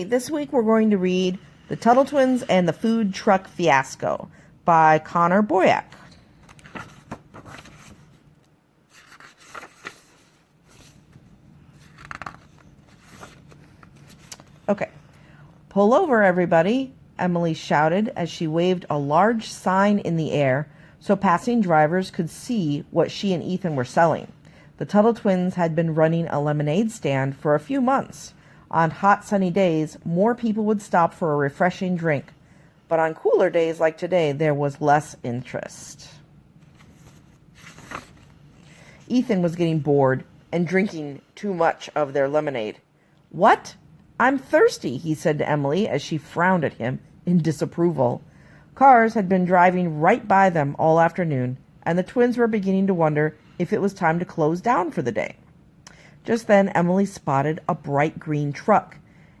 This week we're going to read The Tuttle Twins and the Food Truck Fiasco by Connor Boyack. Okay, pull over everybody, Emily shouted as she waved a large sign in the air so passing drivers could see what she and Ethan were selling. The Tuttle Twins had been running a lemonade stand for a few months. On hot, sunny days, more people would stop for a refreshing drink. But on cooler days like today, there was less interest. Ethan was getting bored and drinking too much of their lemonade. "What? I'm thirsty," he said to Emily as she frowned at him in disapproval. Cars had been driving right by them all afternoon, and the twins were beginning to wonder if it was time to close down for the day. Just then, Emily spotted a bright green truck.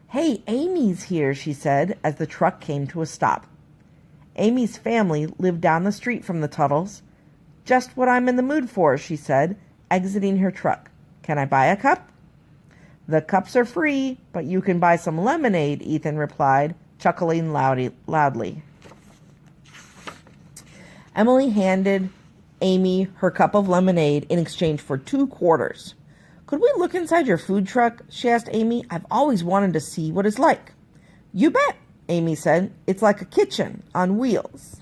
"Hey, Amy's here," she said as the truck came to a stop. Amy's family lived down the street from the Tuttles. "Just what I'm in the mood for," she said, exiting her truck. "Can I buy a cup?" "The cups are free, but you can buy some lemonade," Ethan replied, chuckling loudly. Emily handed Amy her cup of lemonade in exchange for 2 quarters. "Could we look inside your food truck?" she asked Amy. "I've always wanted to see what it's like." "You bet," Amy said. "It's like a kitchen on wheels."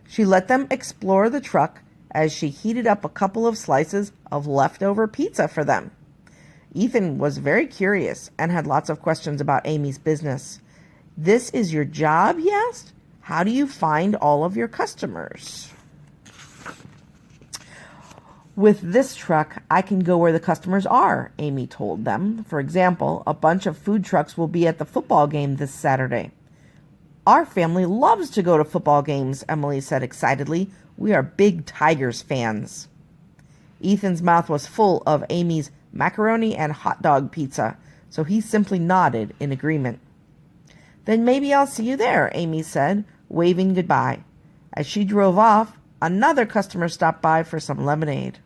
She let them explore the truck as she heated up a couple of slices of leftover pizza for them. Ethan was very curious and had lots of questions about Amy's business. "This is your job?" he asked. "How do you find all of your customers?" "With this truck, I can go where the customers are," Amy told them. "For example, a bunch of food trucks will be at the football game this Saturday." "Our family loves to go to football games," Emily said excitedly. "We are big Tigers fans." Ethan's mouth was full of Amy's macaroni and hot dog pizza, so he simply nodded in agreement. "Then maybe I'll see you there," Amy said, waving goodbye. As she drove off, another customer stopped by for some lemonade.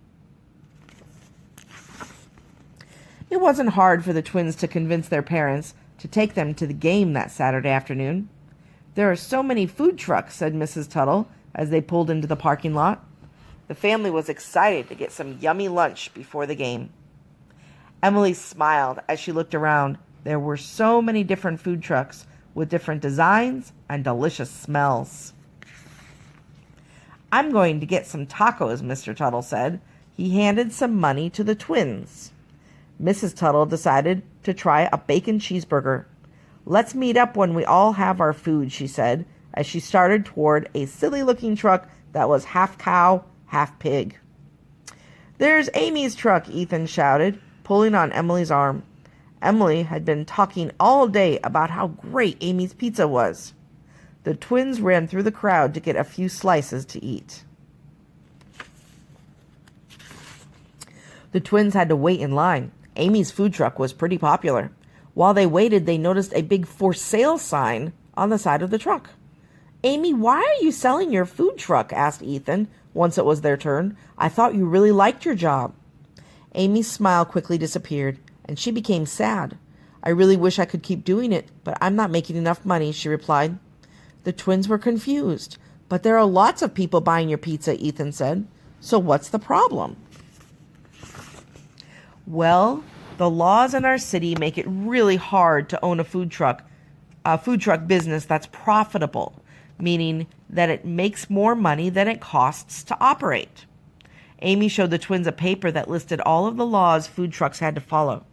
It wasn't hard for the twins to convince their parents to take them to the game that Saturday afternoon. "There are so many food trucks," said Mrs. Tuttle as they pulled into the parking lot. The family was excited to get some yummy lunch before the game. Emily smiled as she looked around. There were so many different food trucks with different designs and delicious smells. "I'm going to get some tacos," Mr. Tuttle said. He handed some money to the twins. Mrs. Tuttle decided to try a bacon cheeseburger. "Let's meet up when we all have our food," she said, as she started toward a silly-looking truck that was half cow, half pig. "There's Amy's truck," Ethan shouted, pulling on Emily's arm. Emily had been talking all day about how great Amy's pizza was. The twins ran through the crowd to get a few slices to eat. The twins had to wait in line. Amy's food truck was pretty popular. While they waited, they noticed a big "for sale" sign on the side of the truck. "Amy, why are you selling your food truck?" asked Ethan once it was their turn. "I thought you really liked your job." Amy's smile quickly disappeared, and she became sad. "I really wish I could keep doing it, but I'm not making enough money," she replied. The twins were confused. "But there are lots of people buying your pizza," Ethan said. "So what's the problem?" "Well, the laws in our city make it really hard to own a food truck business that's profitable, meaning that it makes more money than it costs to operate." Amy showed the twins a paper that listed all of the laws food trucks had to follow.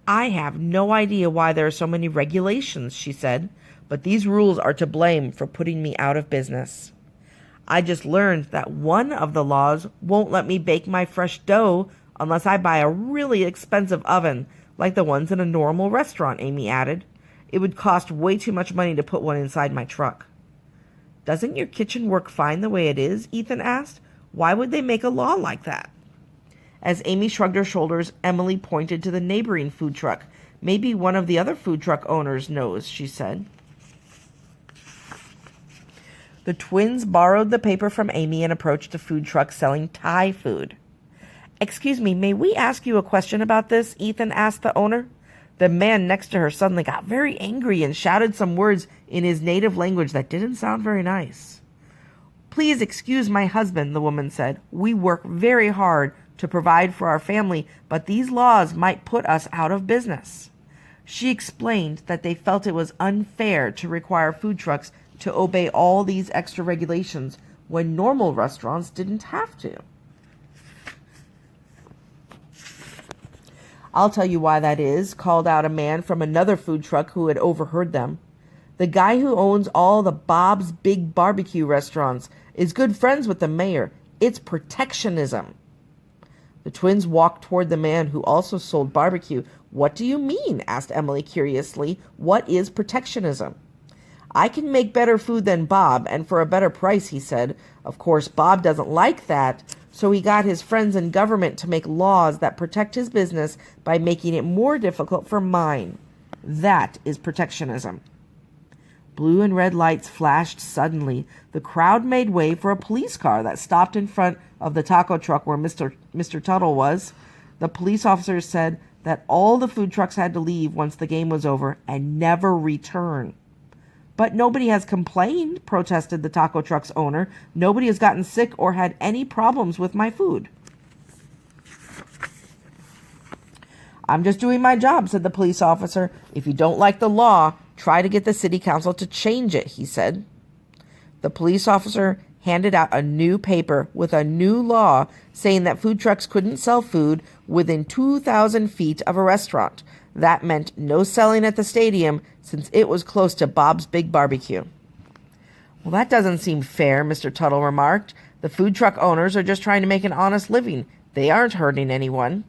"I have no idea why there are so many regulations," she said, "but these rules are to blame for putting me out of business. I just learned that one of the laws won't let me bake my fresh dough unless I buy a really expensive oven, like the ones in a normal restaurant," Amy added. "It would cost way too much money to put one inside my truck." "Doesn't your kitchen work fine the way it is?" Ethan asked. "Why would they make a law like that?" As Amy shrugged her shoulders, Emily pointed to the neighboring food truck. "Maybe one of the other food truck owners knows," she said. The twins borrowed the paper from Amy and approached a food truck selling Thai food. "Excuse me, may we ask you a question about this?" Ethan asked the owner. The man next to her suddenly got very angry and shouted some words in his native language that didn't sound very nice. "Please excuse my husband," the woman said. "We work very hard to provide for our family, but these laws might put us out of business." She explained that they felt it was unfair to require food trucks to obey all these extra regulations when normal restaurants didn't have to. "I'll tell you why that is," called out a man from another food truck who had overheard them. "The guy who owns all the Bob's Big Barbecue restaurants is good friends with the mayor. It's protectionism." The twins walked toward the man who also sold barbecue. "What do you mean?" asked Emily curiously. "What is protectionism?" "I can make better food than Bob, and for a better price," he said. "Of course, Bob doesn't like that, so he got his friends in government to make laws that protect his business by making it more difficult for mine. That is protectionism." Blue and red lights flashed suddenly. The crowd made way for a police car that stopped in front of the taco truck where Mr. Tuttle was. The police officers said that all the food trucks had to leave once the game was over and never return. "But nobody has complained," protested the taco truck's owner. "Nobody has gotten sick or had any problems with my food." "I'm just doing my job," said the police officer. "If you don't like the law, try to get the city council to change it," he said. The police officer handed out a new paper with a new law saying that food trucks couldn't sell food within 2,000 feet of a restaurant. That meant no selling at the stadium since it was close to Bob's Big Barbecue. "Well, that doesn't seem fair," Mr. Tuttle remarked. "The food truck owners are just trying to make an honest living. They aren't hurting anyone."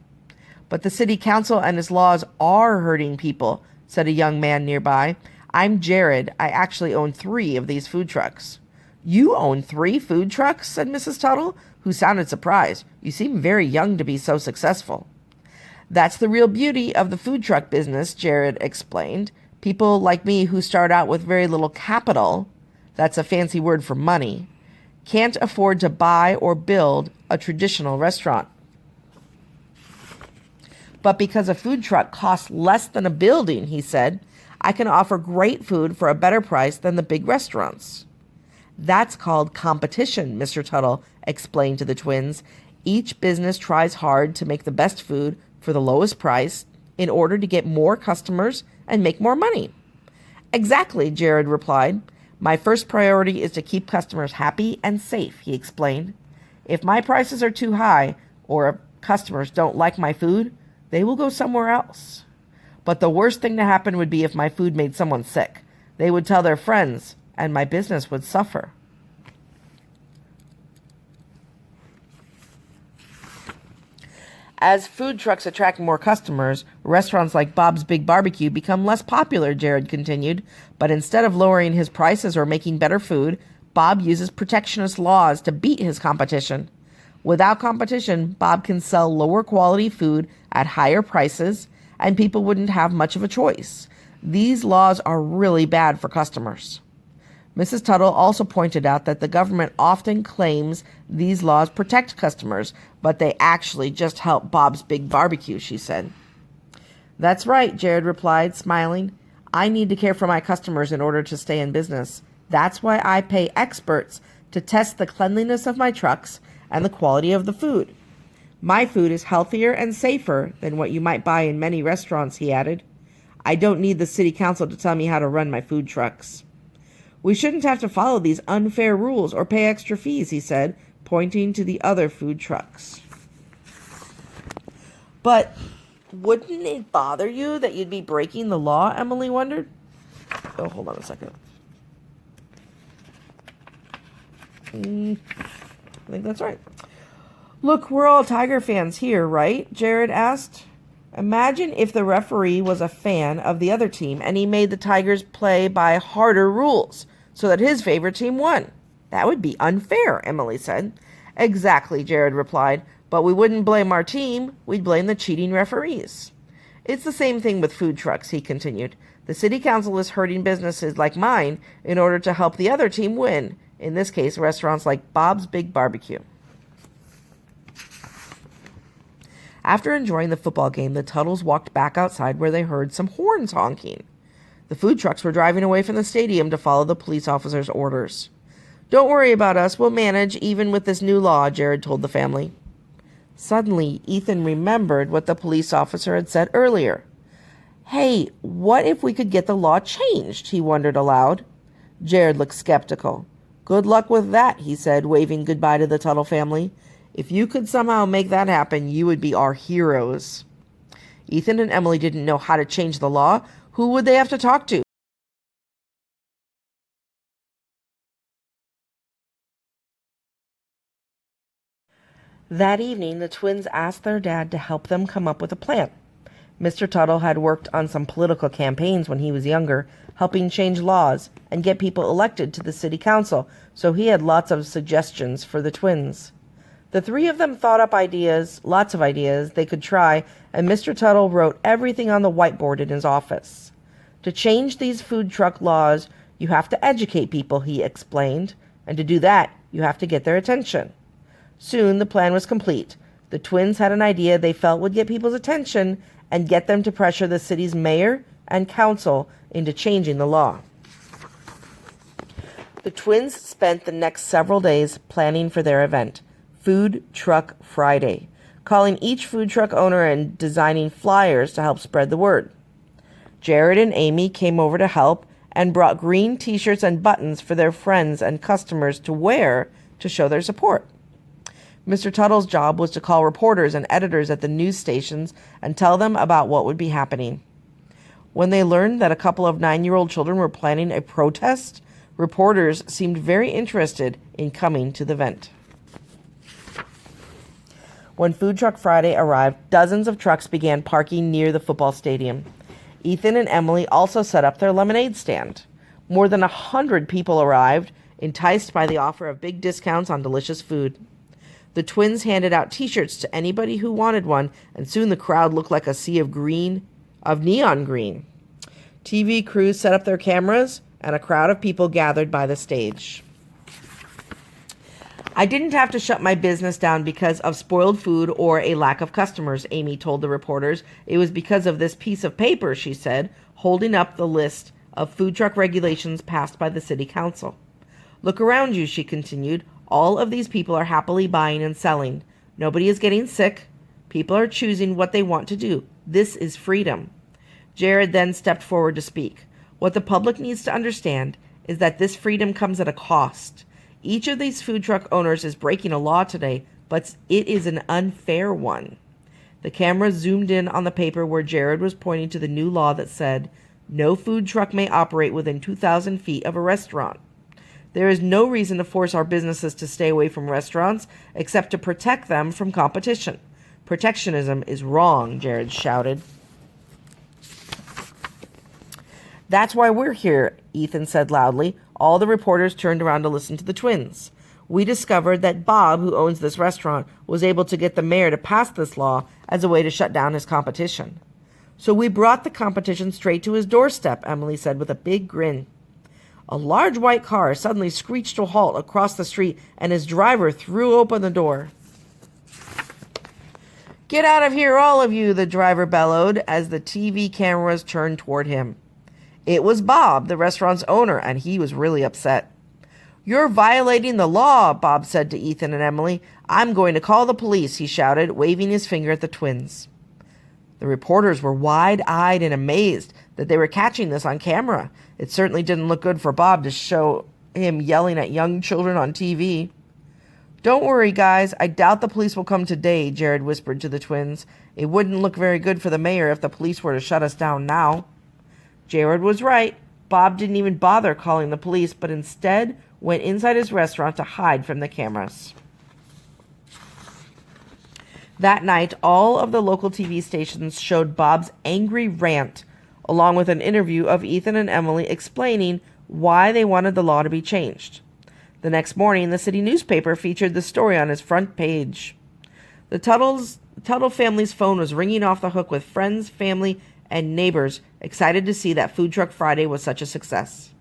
"But the city council and its laws are hurting people," said a young man nearby. "I'm Jared. I actually own 3 of these food trucks." "You own 3 food trucks?" said Mrs. Tuttle, who sounded surprised. "You seem very young to be so successful." "That's the real beauty of the food truck business," Jared explained. "People like me who start out with very little capital, that's a fancy word for money, can't afford to buy or build a traditional restaurant. But because a food truck costs less than a building," he said, "I can offer great food for a better price than the big restaurants." "That's called competition," Mr. Tuttle explained to the twins. "Each business tries hard to make the best food for the lowest price in order to get more customers and make more money." "Exactly," Jared replied. "My first priority is to keep customers happy and safe," he explained. "If my prices are too high or if customers don't like my food, they will go somewhere else. But the worst thing to happen would be if my food made someone sick. They would tell their friends, and my business would suffer." "As food trucks attract more customers, restaurants like Bob's Big Barbecue become less popular," Jared continued. "But instead of lowering his prices or making better food, Bob uses protectionist laws to beat his competition. Without competition, Bob can sell lower quality food at higher prices, and people wouldn't have much of a choice. These laws are really bad for customers." Mrs. Tuttle also pointed out that the government often claims these laws protect customers, but they actually just help Bob's Big Barbecue, she said. "That's right," Jared replied, smiling. "I need to care for my customers in order to stay in business. That's why I pay experts to test the cleanliness of my trucks and the quality of the food. My food is healthier and safer than what you might buy in many restaurants," he added. "I don't need the city council to tell me how to run my food trucks." "We shouldn't have to follow these unfair rules or pay extra fees," he said, pointing to the other food trucks. "But wouldn't it bother you that you'd be breaking the law?" Emily wondered. Oh, hold on a second. I think that's right. "Look, we're all Tiger fans here, right?" Jared asked. "Imagine if the referee was a fan of the other team and he made the Tigers play by harder rules so that his favorite team won. That would be unfair," Emily said. "Exactly," Jared replied. "But we wouldn't blame our team. We'd blame the cheating referees." "It's the same thing with food trucks," he continued. "The city council is hurting businesses like mine in order to help the other team win. In this case, restaurants like Bob's Big Barbecue." After enjoying the football game, the Tuttles walked back outside where they heard some horns honking. The food trucks were driving away from the stadium to follow the police officer's orders. "Don't worry about us, we'll manage even with this new law," Jared told the family. Suddenly, Ethan remembered what the police officer had said earlier. "Hey, what if we could get the law changed?" he wondered aloud. Jared looked skeptical. "Good luck with that," he said, waving goodbye to the Tuttle family. "If you could somehow make that happen, you would be our heroes." Ethan and Emily didn't know how to change the law. Who would they have to talk to? That evening, the twins asked their dad to help them come up with a plan. Mr. Tuttle had worked on some political campaigns when he was younger, helping change laws and get people elected to the city council, so he had lots of suggestions for the twins. The three of them thought up ideas, lots of ideas they could try, and Mr. Tuttle wrote everything on the whiteboard in his office. To change these food truck laws, you have to educate people, he explained, and to do that, you have to get their attention. Soon the plan was complete. The twins had an idea they felt would get people's attention and get them to pressure the city's mayor and council into changing the law. The twins spent the next several days planning for their event, Food Truck Friday, calling each food truck owner and designing flyers to help spread the word. Jared and Amy came over to help and brought green t-shirts and buttons for their friends and customers to wear to show their support. Mr. Tuttle's job was to call reporters and editors at the news stations and tell them about what would be happening. When they learned that a couple of 9-year-old children were planning a protest, reporters seemed very interested in coming to the event. When Food Truck Friday arrived, dozens of trucks began parking near the football stadium. Ethan and Emily also set up their lemonade stand. More than 100 people arrived, enticed by the offer of big discounts on delicious food. The twins handed out t-shirts to anybody who wanted one, and soon the crowd looked like a sea of neon green. TV crews set up their cameras, and a crowd of people gathered by the stage. "I didn't have to shut my business down because of spoiled food or a lack of customers," Amy told the reporters. "It was because of this piece of paper," she said, holding up the list of food truck regulations passed by the city council. "Look around you," she continued. "All of these people are happily buying and selling. Nobody is getting sick. People are choosing what they want to do. This is freedom." Jared then stepped forward to speak. "What the public needs to understand is that this freedom comes at a cost. Each of these food truck owners is breaking a law today, but it is an unfair one." The camera zoomed in on the paper where Jared was pointing to the new law that said, "No food truck may operate within 2,000 feet of a restaurant. There is no reason to force our businesses to stay away from restaurants except to protect them from competition. Protectionism is wrong," Jared shouted. "That's why we're here," Ethan said loudly. All the reporters turned around to listen to the twins. "We discovered that Bob, who owns this restaurant, was able to get the mayor to pass this law as a way to shut down his competition. So we brought the competition straight to his doorstep," Emily said with a big grin. A large white car suddenly screeched to a halt across the street, and his driver threw open the door. "Get out of here, all of you," the driver bellowed as the TV cameras turned toward him. It was Bob, the restaurant's owner, and he was really upset. "You're violating the law," Bob said to Ethan and Emily. "I'm going to call the police," he shouted, waving his finger at the twins. The reporters were wide-eyed and amazed that they were catching this on camera. It certainly didn't look good for Bob to show him yelling at young children on TV. "Don't worry, guys. I doubt the police will come today," Jared whispered to the twins. "It wouldn't look very good for the mayor if the police were to shut us down now." Jared was right. Bob didn't even bother calling the police, but instead went inside his restaurant to hide from the cameras. That night, all of the local TV stations showed Bob's angry rant, along with an interview of Ethan and Emily explaining why they wanted the law to be changed. The next morning, the city newspaper featured the story on its front page. The Tuttle family's phone was ringing off the hook with friends, family, and neighbors excited to see that Food Truck Friday was such a success.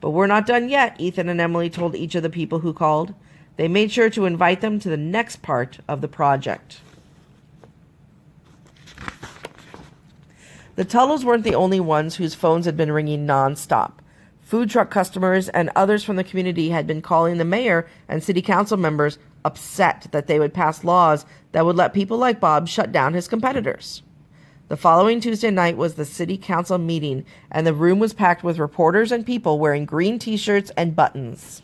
"But we're not done yet," Ethan and Emily told each of the people who called. They made sure to invite them to the next part of the project. The Tuttles weren't the only ones whose phones had been ringing nonstop. Food truck customers and others from the community had been calling the mayor and city council members upset that they would pass laws that would let people like Bob shut down his competitors. The following Tuesday night was the city council meeting, and the room was packed with reporters and people wearing green t-shirts and buttons.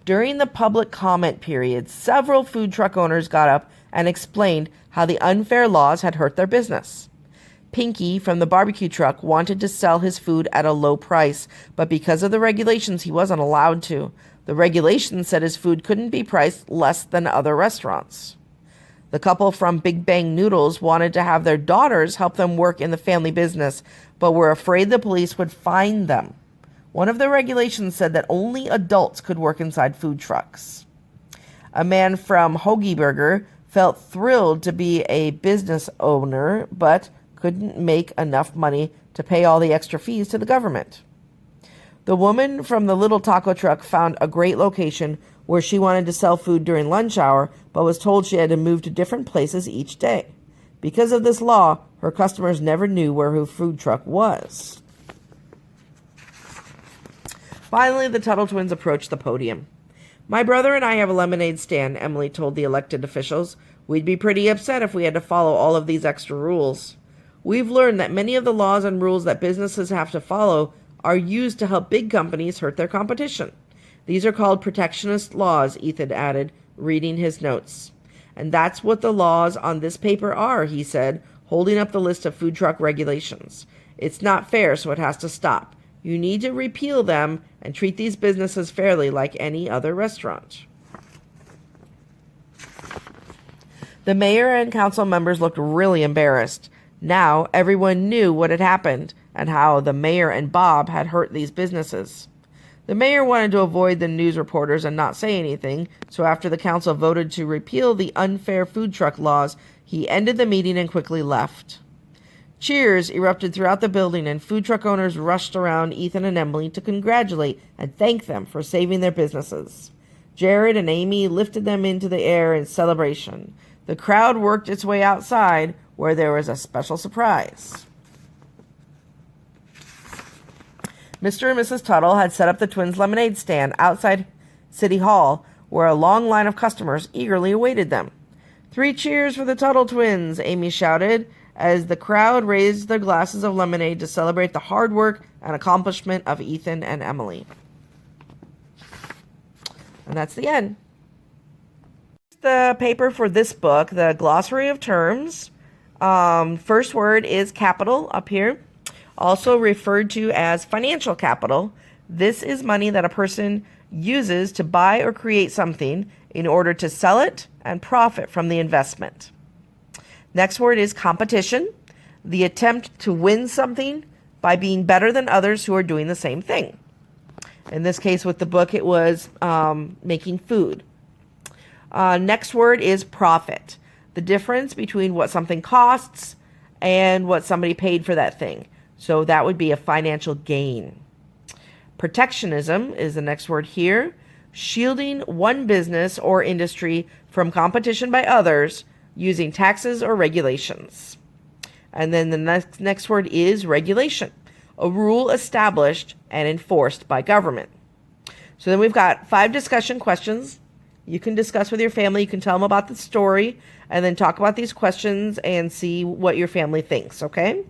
During the public comment period, several food truck owners got up and explained how the unfair laws had hurt their business. Pinky from the barbecue truck wanted to sell his food at a low price, but because of the regulations, he wasn't allowed to. The regulations said his food couldn't be priced less than other restaurants. The couple from Big Bang Noodles wanted to have their daughters help them work in the family business, but were afraid the police would find them. One of the regulations said that only adults could work inside food trucks. A man from Hoagie Burger felt thrilled to be a business owner, but couldn't make enough money to pay all the extra fees to the government. The woman from the little taco truck found a great location where she wanted to sell food during lunch hour, but was told she had to move to different places each day. Because of this law, her customers never knew where her food truck was. Finally, the Tuttle Twins approached the podium. "My brother and I have a lemonade stand," Emily told the elected officials. "We'd be pretty upset if we had to follow all of these extra rules. We've learned that many of the laws and rules that businesses have to follow are used to help big companies hurt their competition. These are called protectionist laws," Ethan added, reading his notes. "And that's what the laws on this paper are," he said, holding up the list of food truck regulations. "It's not fair, so it has to stop. You need to repeal them and treat these businesses fairly like any other restaurant." The mayor and council members looked really embarrassed. Now everyone knew what had happened and how the mayor and Bob had hurt these businesses. The mayor wanted to avoid the news reporters and not say anything, so after the council voted to repeal the unfair food truck laws, he ended the meeting and quickly left. Cheers erupted throughout the building, and food truck owners rushed around Ethan and Emily to congratulate and thank them for saving their businesses. Jared and Amy lifted them into the air in celebration. The crowd worked its way outside, where there was a special surprise. Mr. and Mrs. Tuttle had set up the Twins' lemonade stand outside City Hall, where a long line of customers eagerly awaited them. "3 cheers for the Tuttle Twins," Amy shouted, as the crowd raised their glasses of lemonade to celebrate the hard work and accomplishment of Ethan and Emily. And that's the end. The paper for this book, the glossary of terms. First word is capital up here, also referred to as financial capital. This is money that a person uses to buy or create something in order to sell it and profit from the investment. Next word is competition, the attempt to win something by being better than others who are doing the same thing. In this case with the book, it was making food. Next word is profit, the difference between what something costs and what somebody paid for that thing. So that would be a financial gain. Protectionism is the next word here, shielding one business or industry from competition by others using taxes or regulations. And then the next word is regulation, a rule established and enforced by government. So then we've got 5 discussion questions. You can discuss with your family. You can tell them about the story and then talk about these questions and see what your family thinks, okay?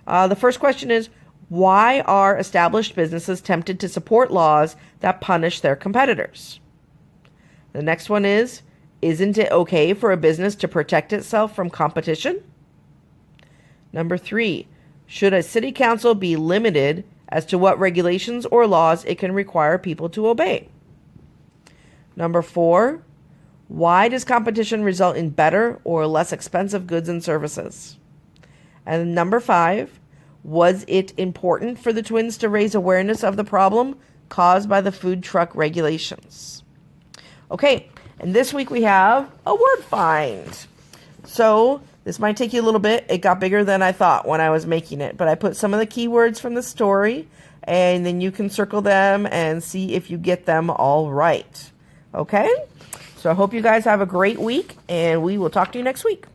The first question is, why are established businesses tempted to support laws that punish their competitors? The next one is, isn't it okay for a business to protect itself from competition? Number 3, should a city council be limited as to what regulations or laws it can require people to obey? Number 4, why does competition result in better or less expensive goods and services? And number 5, was it important for the twins to raise awareness of the problem caused by the food truck regulations? Okay, and this week we have a word find. So this might take you a little bit. It got bigger than I thought when I was making it, but I put some of the keywords from the story, and then you can circle them and see if you get them all right. Okay? So I hope you guys have a great week, and we will talk to you next week.